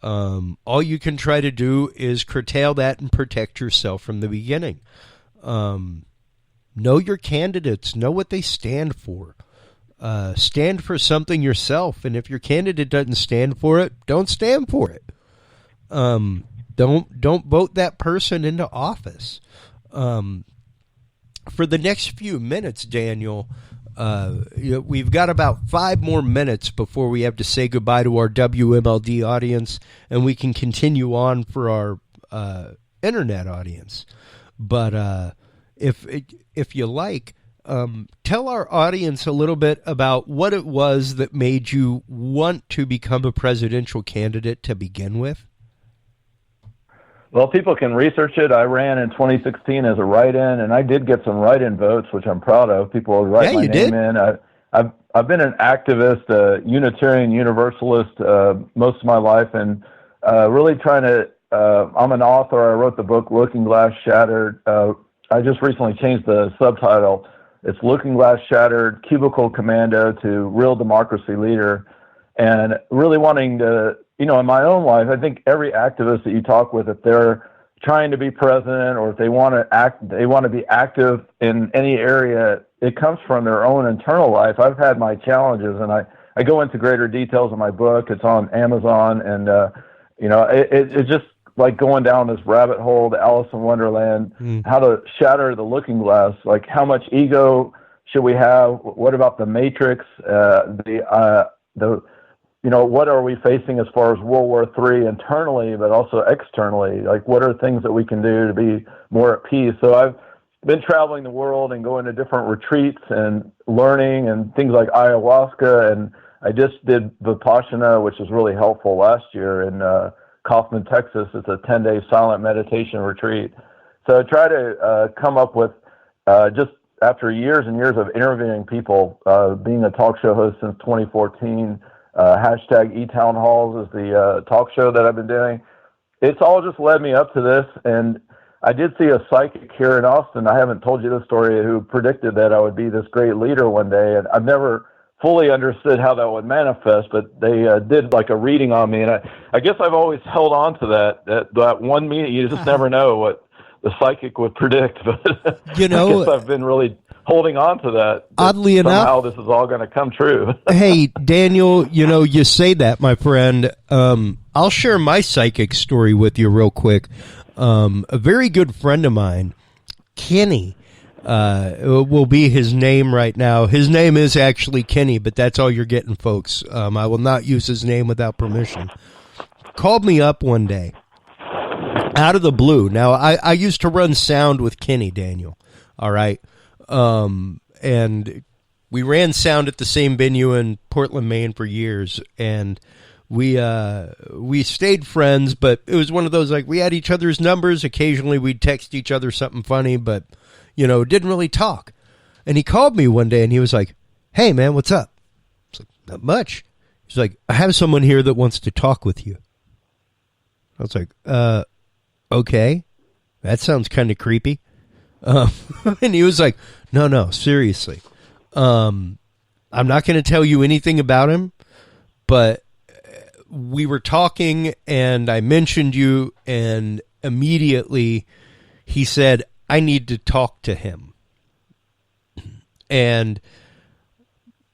All you can try to do is curtail that and protect yourself from the beginning. Know your candidates. Know what they stand for. Stand for something yourself. And if your candidate doesn't stand for it, don't stand for it. Don't vote that person into office. For the next few minutes, Daniel, we've got about 5 more minutes before we have to say goodbye to our WMLD audience, and we can continue on for our internet audience. But if you like, tell our audience a little bit about what it was that made you want to become a presidential candidate to begin with. Well, people can research it. I ran in 2016 as a write-in, and I did get some write-in votes, which I'm proud of. People would write my name in. I've been an activist, Unitarian Universalist most of my life, and really trying to. I'm an author. I wrote the book Looking Glass Shattered. I just recently changed the subtitle. It's Looking Glass Shattered, Cubicle Commando to Real Democracy Leader, and really wanting to. In my own life, I think every activist that you talk with, if they're trying to be president or if they want to be active in any area, it comes from their own internal life. I've had my challenges, and I go into greater details in my book. It's on Amazon, and it's just like going down this rabbit hole, the Alice in Wonderland, how to shatter the looking glass. Like, how much ego should we have? What about the Matrix? What are we facing as far as World War III internally, but also externally? Like, what are things that we can do to be more at peace? So I've been traveling the world and going to different retreats and learning and things like ayahuasca. And I just did Vipassana, which was really helpful last year in Kaufman, Texas. It's a 10-day silent meditation retreat. So I try to come up with, just after years and years of interviewing people, being a talk show host since 2014, hashtag eTown Halls is the talk show that I've been doing. It's all just led me up to this, and I did see a psychic here in Austin. I haven't told you this story, who predicted that I would be this great leader one day, and I've never fully understood how that would manifest, but they did like a reading on me, and I guess I've always held on to that one meeting. You just never know what the psychic would predict, but I guess I've been really holding on to that. Oddly enough, somehow this is all going to come true. Hey, Daniel, you say that, my friend. I'll share my psychic story with you real quick. A very good friend of mine, Kenny, will be his name right now. His name is actually Kenny, but that's all you're getting, folks. I will not use his name without permission. Called me up one day, out of the blue. Now, I used to run sound with Kenny, Daniel, all right? And we ran sound at the same venue in Portland, Maine for years, and we stayed friends, but it was one of those, like, we had each other's numbers. Occasionally we'd text each other something funny, but, didn't really talk. And he called me one day and he was like, "Hey man, what's up?" I was like, "Not much." He's like, "I have someone here that wants to talk with you." I was like, okay, that sounds kind of creepy. And he was like, no, seriously. I'm not going to tell you anything about him, but we were talking and I mentioned you, and immediately he said, "I need to talk to him." And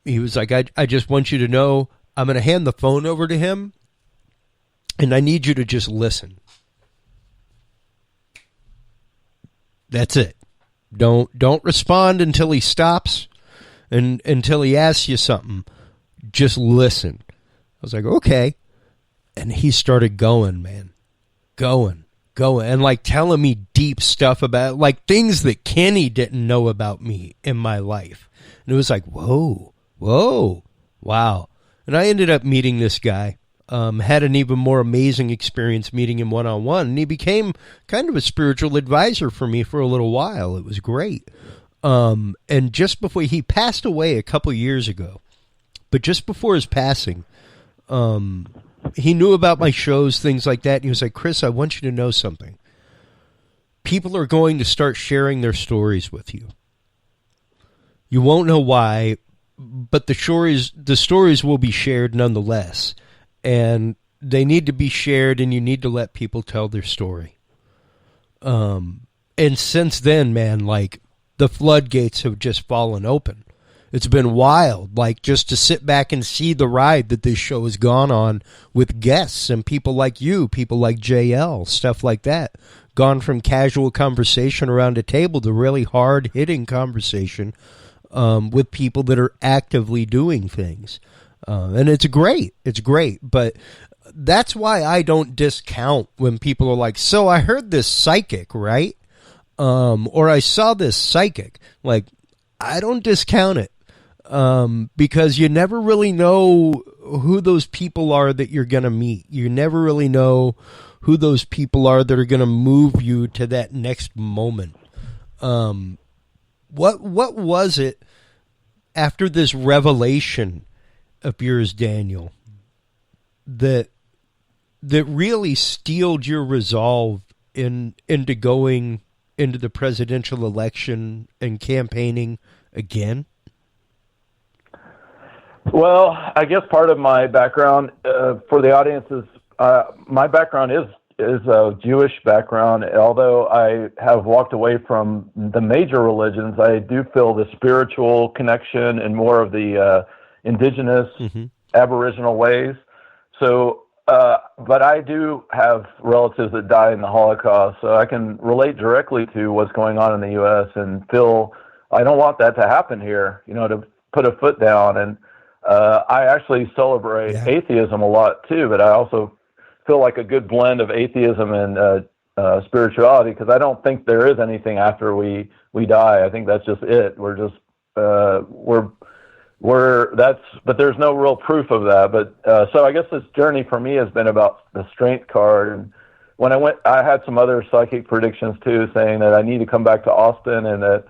he was like, I just want you to know, I'm going to hand the phone over to him, and I need you to just listen. That's it. Don't respond until he stops and until he asks you something. Just listen. I was like, okay. And he started going, man. Going. And like telling me deep stuff about, like, things that Kenny didn't know about me in my life. And it was like, whoa, wow. And I ended up meeting this guy. Had an even more amazing experience meeting him one-on-one, and he became kind of a spiritual advisor for me for a little while. It was great. And just before he passed away a couple years ago, but just before his passing, he knew about my shows, things like that. And he was like, Chris, I want you to know something. People are going to start sharing their stories with you. You won't know why, but the stories will be shared nonetheless. And they need to be shared, and you need to let people tell their story. And since then, man, like, the floodgates have just fallen open. It's been wild, like, just to sit back and see the ride that this show has gone on with guests and people like you, people like JL, stuff like that. Gone from casual conversation around a table to really hard-hitting conversation with people that are actively doing things. And it's great. It's great. But that's why I don't discount when people are like, so I heard this psychic, right? Or I saw this psychic. Like, I don't discount it. Because you never really know who those people are that you're going to meet. You never really know who those people are that are going to move you to that next moment. What was it after this revelation of yours, Daniel, that really steeled your resolve into going into the presidential election and campaigning again? Well, I guess part of my background for the audience is my background is a Jewish background. Although I have walked away from the major religions, I do feel the spiritual connection and more of the indigenous, aboriginal ways. So, but I do have relatives that died in the Holocaust, so I can relate directly to what's going on in the U.S. and feel I don't want that to happen here, to put a foot down. And I actually celebrate atheism a lot too, but I also feel like a good blend of atheism and spirituality, because I don't think there is anything after we die. I think that's just it. We're just but there's no real proof of that. But so I guess this journey for me has been about the strength card. And when I had some other psychic predictions too, saying that I need to come back to Austin and that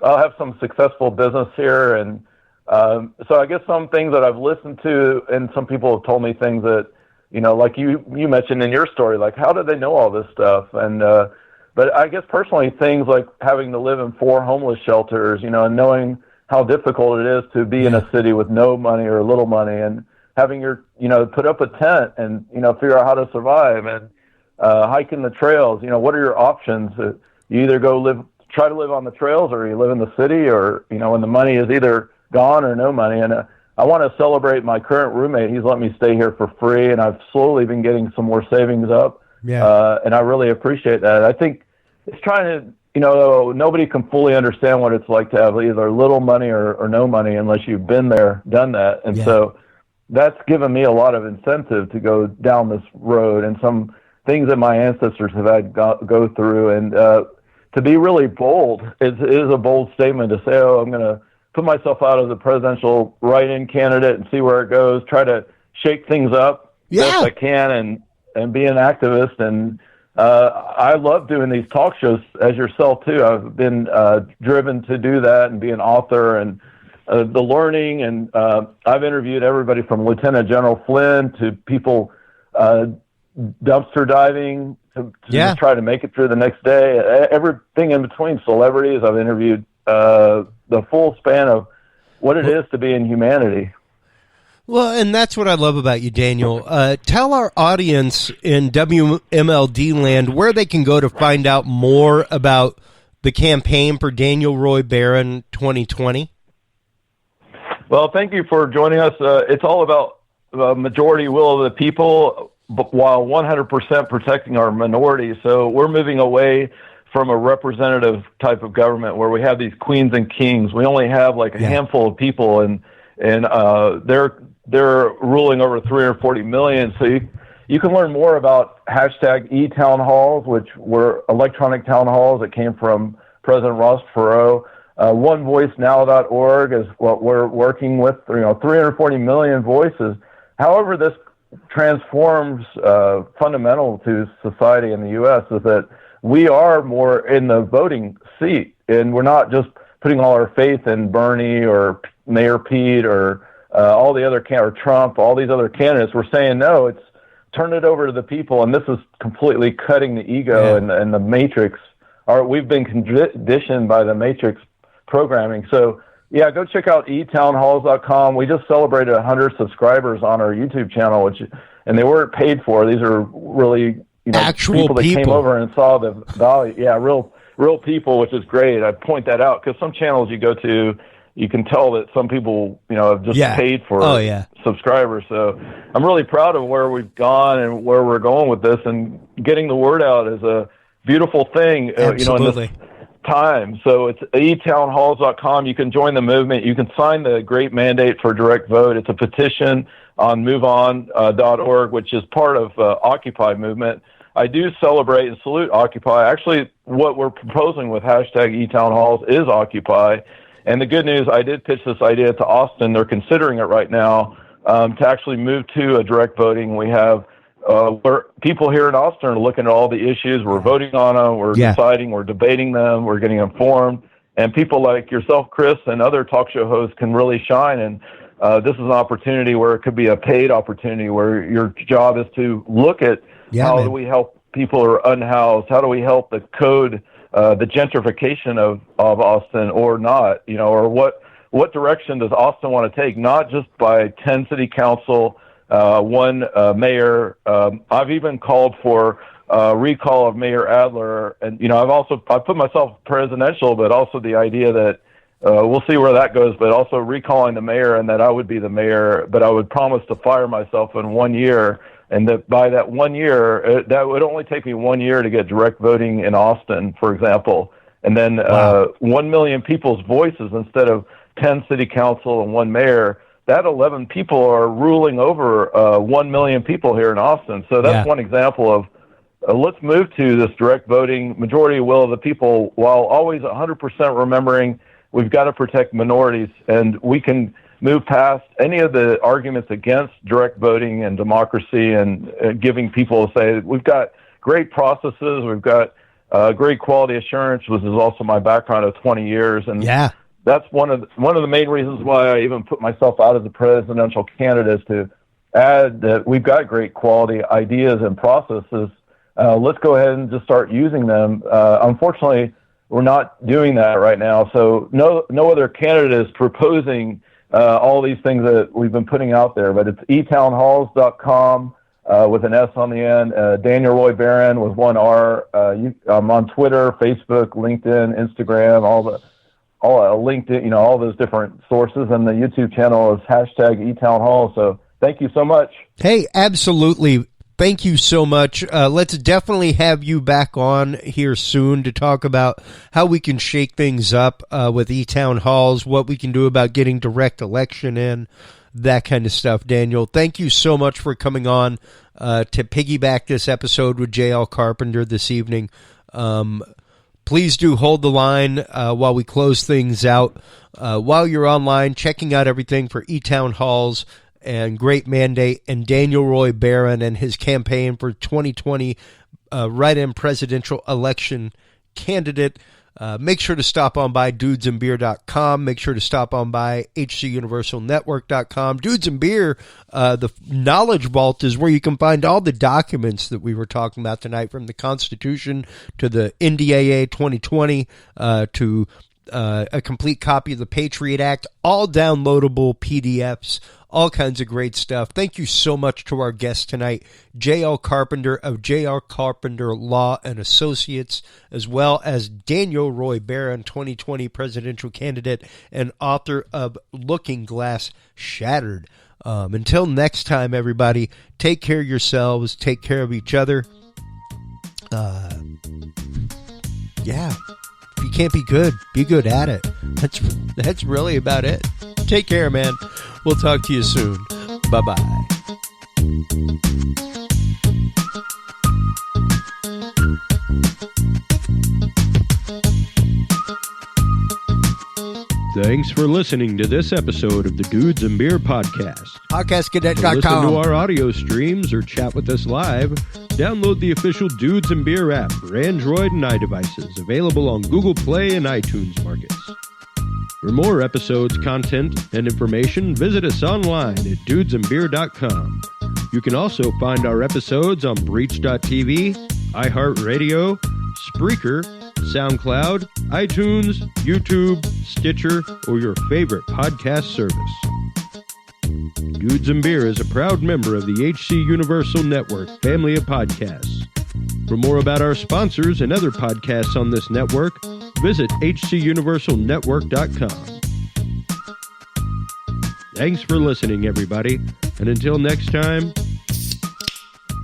I'll have some successful business here. And so I guess some things that I've listened to, and some people have told me things that, like you mentioned in your story, like, how did they know all this stuff? And, but I guess personally, things like having to live in 4 homeless shelters, and knowing how difficult it is to be in a city with no money or little money, and having your, put up a tent and, figure out how to survive, and hiking the trails. What are your options? You either try to live on the trails, or you live in the city, or, when the money is either gone or no money. And I want to celebrate my current roommate. He's let me stay here for free, and I've slowly been getting some more savings up. And I really appreciate that. I think it's trying to, nobody can fully understand what it's like to have either little money or no money unless you've been there, done that. And so that's given me a lot of incentive to go down this road, and some things that my ancestors have had go through. And to be really bold is a bold statement to say, I'm going to put myself out as a presidential write-in candidate and see where it goes, try to shake things up best I can, and be an activist. And I love doing these talk shows, as yourself too. I've been driven to do that and be an author, and the learning. And I've interviewed everybody from Lieutenant General Flynn to people dumpster diving to just try to make it through the next day. Everything in between, celebrities. I've interviewed the full span of what it is to be in humanity. Well, and that's what I love about you, Daniel. Tell our audience in WMLD land where they can go to find out more about the campaign for Daniel Roy Barron 2020. Well, thank you for joining us. It's all about the majority will of the people, but while 100% protecting our minorities. So we're moving away from a representative type of government where we have these queens and kings. We only have like a handful of people, and they're ruling over 340 million. So you can learn more about hashtag e-town halls, which were electronic town halls that came from President Ross Perot. OneVoiceNow.org is what we're working with. 340 million voices. However, this transforms fundamental to society in the U.S. is that we are more in the voting seat, and we're not just putting all our faith in Bernie or Mayor Pete or all the other or Trump, all these other candidates. We're saying no. turn it over to the people. And this is completely cutting the ego and the matrix. We've been conditioned by the matrix programming. So yeah, go check out etownhalls.com. We just celebrated 100 subscribers on our YouTube channel, and they weren't paid for. These are really, actual people that came over and saw the value. Yeah, real people, which is great. I point that out because some channels you go to, you can tell that some people, have just paid for subscribers. So I'm really proud of where we've gone and where we're going with this, and getting the word out is a beautiful thing. Absolutely. In this time. So it's etownhalls.com. You can join the movement. You can sign the great mandate for direct vote. It's a petition on moveon.org, which is part of Occupy movement. I do celebrate and salute Occupy. Actually, what we're proposing with hashtag #eTownHalls is Occupy. And the good news, I did pitch this idea to Austin. They're considering it right now to actually move to a direct voting. We have where people here in Austin are looking at all the issues. We're voting on them. We're deciding. We're debating them. We're getting informed. And people like yourself, Chris, and other talk show hosts can really shine. And this is an opportunity where it could be a paid opportunity where your job is to look at how do we help people who are unhoused? How do we help the code, the gentrification of Austin or not? Or what direction does Austin want to take? Not just by 10 city council, one mayor. I've even called for recall of Mayor Adler, and I put myself presidential, but also the idea that we'll see where that goes. But also recalling the mayor, and that I would be the mayor, but I would promise to fire myself in 1 year, and that by that 1 year, that would only take me 1 year to get direct voting in Austin, for example, and then 1 million people's voices instead of 10 city council and one mayor. That 11 people are ruling over 1 million people here in Austin. So that's one example of let's move to this direct voting, majority will of the people, while always 100% remembering we've got to protect minorities. And we can move past any of the arguments against direct voting and democracy and giving people a say. We've got great processes. We've got great quality assurance, which is also my background of 20 years. And that's one of the main reasons why I even put myself out as a presidential candidate, is to add that we've got great quality ideas and processes. Let's go ahead and just start using them. Unfortunately, we're not doing that right now. So no other candidate is proposing all these things that we've been putting out there. But it's etownhalls.com with an S on the end. Daniel Roy Barron with one R. I'm on Twitter, Facebook, LinkedIn, Instagram, all LinkedIn, all those different sources, and the YouTube channel is hashtag #eTownHall. So thank you so much. Hey, absolutely. Thank you so much. Let's definitely have you back on here soon to talk about how we can shake things up with #eTownHalls, what we can do about getting direct election in, that kind of stuff. Daniel, thank you so much for coming on to piggyback this episode with JL Carpenter this evening. Please do hold the line while we close things out. While you're online, checking out everything for #eTownHalls and Great Mandate and Daniel Roy Barron and his campaign for 2020 write-in presidential election candidate. Make sure to stop on by dudesandbeer.com. Make sure to stop on by hcuniversalnetwork.com. Dudes and Beer, the Knowledge Vault, is where you can find all the documents that we were talking about tonight, from the Constitution to the NDAA 2020 to a complete copy of the Patriot Act, all downloadable PDFs, all kinds of great stuff. Thank you so much to our guest tonight, JL Carpenter of JL Carpenter Law and Associates, as well as Daniel Roy Barron, 2020 presidential candidate and author of Looking Glass Shattered. Until next time, everybody, take care of yourselves, take care of each other. If you can't be good at it. That's really about it. Take care, man. We'll talk to you soon. Bye-bye. Thanks for listening to this episode of the Dudes and Beer Podcast. PodcastCadet.com. Listen to our audio streams or chat with us live, download the official Dudes and Beer app for Android and iDevices, available on Google Play and iTunes markets. For more episodes, content, and information, visit us online at dudesandbeer.com. You can also find our episodes on Breach.tv, iHeartRadio, Spreaker, SoundCloud, iTunes, YouTube, Stitcher, or your favorite podcast service. Dudes and Beer is a proud member of the HC Universal Network family of podcasts. For more about our sponsors and other podcasts on this network, visit hcuniversalnetwork.com. Thanks for listening, everybody, and until next time,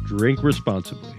drink responsibly.